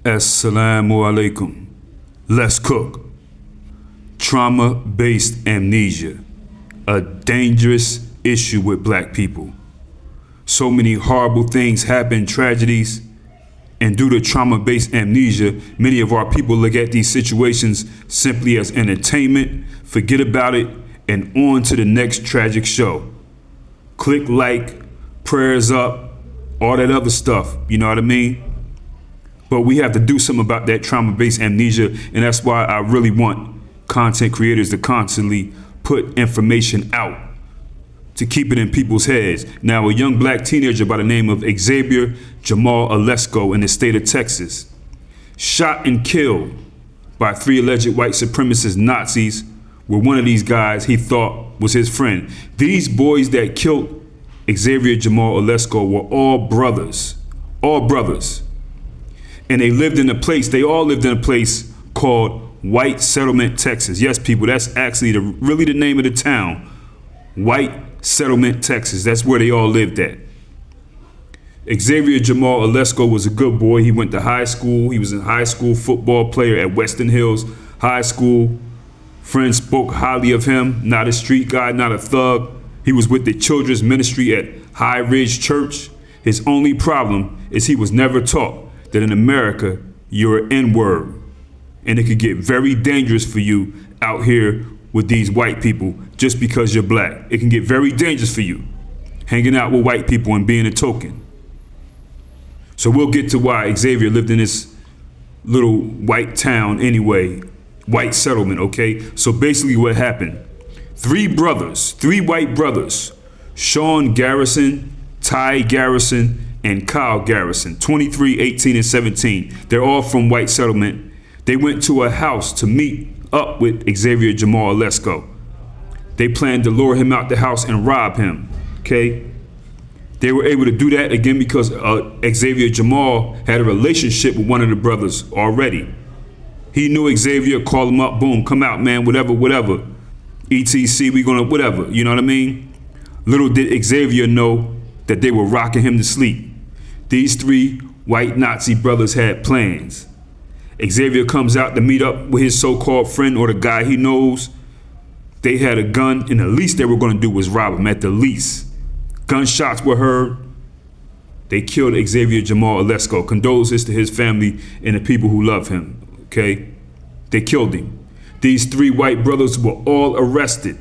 Assalamu alaikum. Let's cook. Trauma-based amnesia, a dangerous issue with black people. So many horrible things happen, tragedies, and due to trauma-based amnesia, many of our people look at these situations simply as entertainment, forget about it, and on to the next tragic show. Click like, prayers up, all that other stuff, you know what I mean? But we have to do something about that trauma-based amnesia, and that's why I really want content creators to constantly put information out to keep it in people's heads. Now, a young black teenager by the name of Xavier Jamal Alesko in the state of Texas, shot and killed by 3 alleged white supremacist Nazis, where one of these guys he thought was his friend. These boys that killed Xavier Jamal Alesko were all brothers. And they all lived in a place called White Settlement, Texas. Yes, people, that's actually really the name of the town. White Settlement, Texas. That's where they all lived at. Xavier Jamal Alesko was a good boy. He went to high school. He was a high school football player at Western Hills High School. Friends spoke highly of him. Not a street guy, not a thug. He was with the children's ministry at High Ridge Church. His only problem is he was never taught that in America, you're an N-word. And it could get very dangerous for you out here with these white people just because you're black. It can get very dangerous for you hanging out with white people and being a token. So we'll get to why Xavier lived in this little white town anyway, white settlement, okay? So basically what happened, 3 white brothers, Sean Garrison, Ty Garrison, and Kyle Garrison, 23, 18, and 17. They're all from White Settlement. They went to a house to meet up with Xavier Jamal Alesko. They planned to lure him out the house and rob him, okay? They were able to do that again because Xavier Jamal had a relationship with one of the brothers already. He knew Xavier, called him up, boom, come out, man, whatever. ETC, we gonna, whatever, you know what I mean? Little did Xavier know that they were rocking him to sleep. These 3 white Nazi brothers had plans. Xavier comes out to meet up with his so-called friend or the guy he knows. They had a gun, and the least they were gonna do was rob him, at the least. Gunshots were heard. They killed Xavier Jamal Alesko. Condolences to his family and the people who love him, okay? They killed him. These 3 white brothers were all arrested.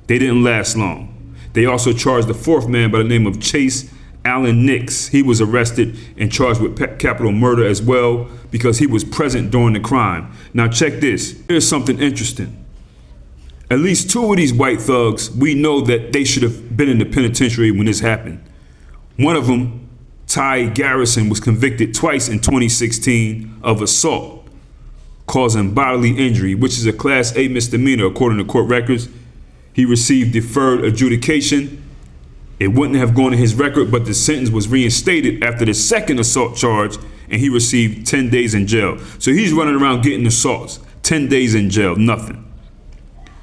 They didn't last long. They also charged the 4th man by the name of Chase Allen Nix. He was arrested and charged with capital murder as well because he was present during the crime. Now check this, here's something interesting. At least 2 of these white thugs, we know that they should have been in the penitentiary when this happened. One of them, Ty Garrison, was convicted twice in 2016 of assault, causing bodily injury, which is a Class A misdemeanor according to court records. He received deferred adjudication. It wouldn't have gone in his record, but the sentence was reinstated after the 2nd assault charge, and he received 10 days in jail. So he's running around getting assaults, 10 days in jail, nothing.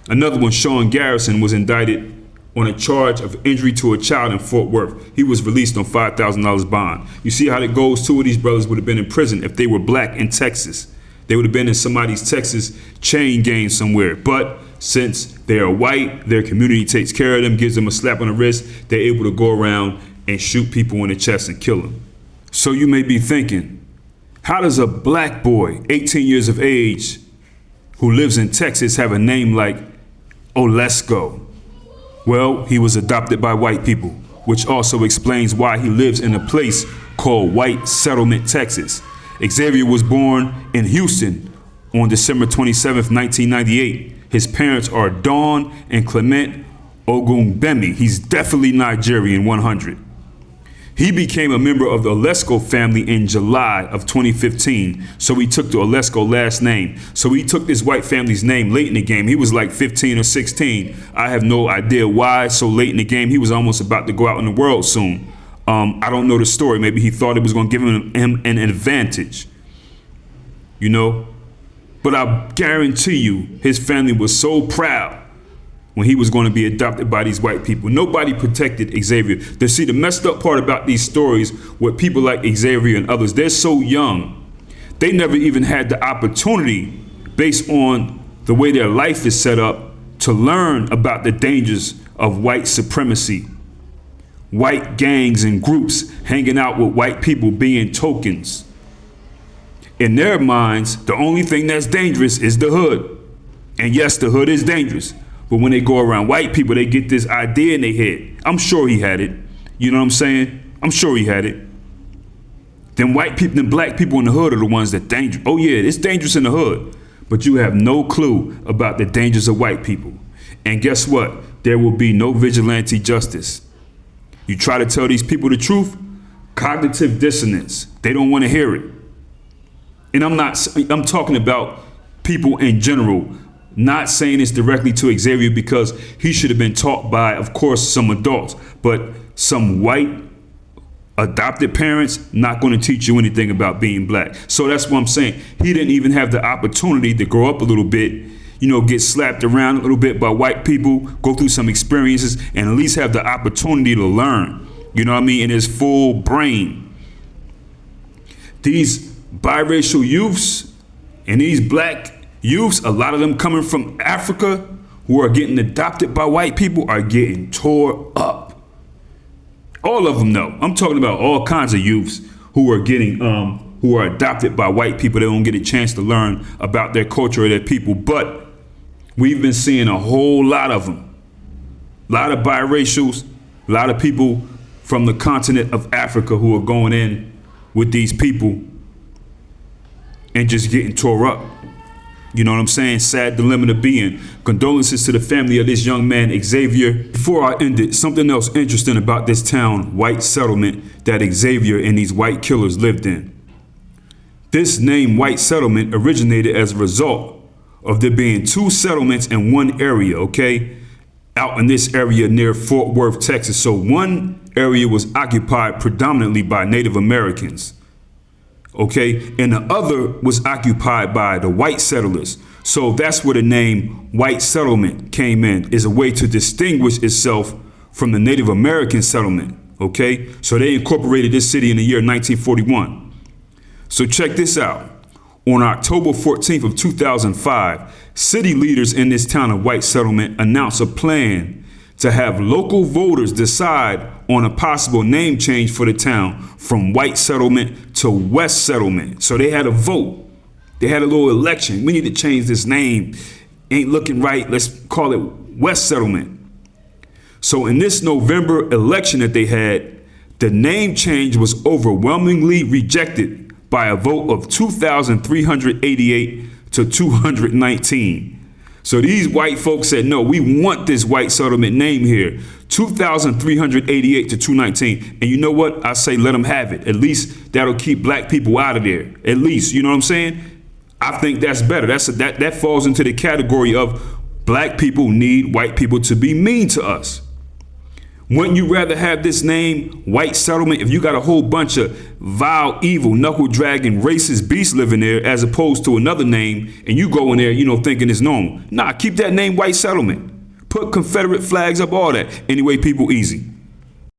Another one, Sean Garrison, was indicted on a charge of injury to a child in Fort Worth. He was released on $5,000 bond. You see how it goes? 2 of these brothers would have been in prison if they were black in Texas. They would have been in somebody's Texas chain gang somewhere. But since they are white, their community takes care of them, gives them a slap on the wrist, they're able to go around and shoot people in the chest and kill them. So you may be thinking, how does a black boy, 18 years of age, who lives in Texas have a name like Alesko? Well, he was adopted by white people, which also explains why he lives in a place called White Settlement, Texas. Xavier was born in Houston on December 27th, 1998. His parents are Dawn and Clement Ogunbemi. He's definitely Nigerian 100. He became a member of the Alesko family in July of 2015, so he took the Alesko last name. So he took this white family's name late in the game. He was like 15 or 16. I have no idea why so late in the game. He was almost about to go out in the world soon. I don't know the story. Maybe he thought it was going to give him an advantage, you know? But I guarantee you, his family was so proud when he was going to be adopted by these white people. Nobody protected Xavier. The messed up part about these stories with people like Xavier and others, they're so young they never even had the opportunity, based on the way their life is set up, to learn about the dangers of white supremacy, white gangs and groups hanging out with white people being tokens. In their minds, the only thing that's dangerous is the hood. And yes, the hood is dangerous. But when they go around white people, they get this idea in their head. I'm sure he had it. You know what I'm saying? I'm sure he had it. Then white people, then black people in the hood are the ones that dangerous. Oh yeah, it's dangerous in the hood. But you have no clue about the dangers of white people. And guess what? There will be no vigilante justice. You try to tell these people the truth, cognitive dissonance. They don't want to hear it. And I'm talking about people in general, not saying this directly to Xavier because he should have been taught by, of course, some adults, but some white adopted parents not going to teach you anything about being black. So that's what I'm saying. He didn't even have the opportunity to grow up a little bit, you know, get slapped around a little bit by white people, go through some experiences, and at least have the opportunity to learn, you know what I mean, in his full brain. These biracial youths and these black youths, a lot of them coming from Africa, who are getting adopted by white people, are getting tore up. All of them know. I'm talking about all kinds of youths who are getting, who are adopted by white people. They don't get a chance to learn about their culture or their people. But we've been seeing a whole lot of them. A lot of biracials, a lot of people from the continent of Africa who are going in with these people and just getting tore up. You know what I'm saying? Sad dilemma to be in. Condolences to the family of this young man, Xavier. Before I end it, something else interesting about this town, white settlement, that Xavier and these white killers lived in. This name, white settlement, originated as a result of there being two settlements in one area, okay? Out in this area near Fort Worth, Texas. So one area was occupied predominantly by Native Americans. Okay, and the other was occupied by the white settlers. So that's where the name white settlement came in, is a way to distinguish itself from the Native American settlement. Okay, so they incorporated this city in the year 1941. So check this out. On October 14th of 2005, city leaders in this town of white settlement announced a plan to have local voters decide on a possible name change for the town from white settlement to West settlement. So they had a vote. They had a little election. We need to change this name. Ain't looking right. Let's call it West settlement. So in this November election that they had, the name change was overwhelmingly rejected by a vote of 2,388 to 219. So these white folks said, no, we want this white settlement name here. 2,388 to 219. And you know what? I say let them have it. At least that'll keep black people out of there. At least, you know what I'm saying? I think that's better. That falls into the category of black people need white people to be mean to us. Wouldn't you rather have this name, white settlement, if you got a whole bunch of vile, evil, knuckle-dragging, racist beasts living there, as opposed to another name, and you go in there, you know, thinking it's normal? Nah, keep that name, white settlement. Put Confederate flags up, all that. Anyway, people, easy.